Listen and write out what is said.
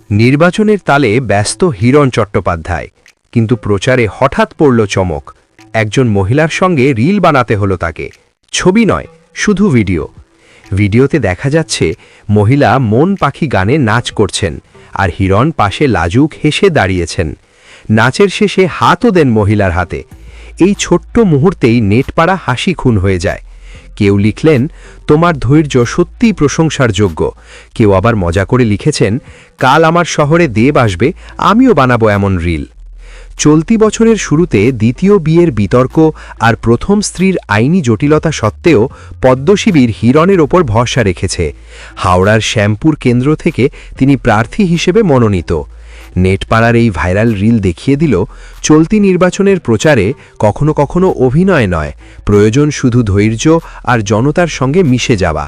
নির্বাচনের তালে ব্যস্ত হিরণ চট্টোপাধ্যায়, কিন্তু প্রচারে হঠাৎ পড়ল চমক। একজন মহিলার সঙ্গে রিল বানাতে হলো তাকে। ছবি নয়, শুধু ভিডিও। ভিডিওতে দেখা যাচ্ছে মহিলা মন পাখি গানে নাচ করছেন, আর হিরণ পাশে লাজুক হেসে দাঁড়িয়েছেন। নাচের শেষে হাতও দেন মহিলার হাতে। এই ছোট্ট মুহূর্তেই নেটপাড়া হাসি খুন হয়ে যায়। কেউ লিখলেন, তোমার ধৈর্য সত্যিই প্রশংসার যোগ্য। কেউ আবার মজা করে লিখেছেন, কাল আমার শহরে দেব আসবে, আমিও বানাবো এমন রিল। চলতি বছরের শুরুতে দ্বিতীয় বিয়ের বিতর্ক আর প্রথম স্ত্রীর আইনি জটিলতা সত্ত্বেও পদ্মশিবির হিরণের ওপর ভরসা রেখেছে। হাওড়ার শ্যামপুর কেন্দ্র থেকে তিনি প্রার্থী হিসেবে মনোনীত। নেটপাড়ার এই ভাইরাল রিল দেখিয়ে দিল, চলতি নির্বাচনের প্রচারে কখনো কখনো অভিনয় নয়, প্রয়োজন শুধু ধৈর্য আর জনতার সঙ্গে মিশে যাওয়া।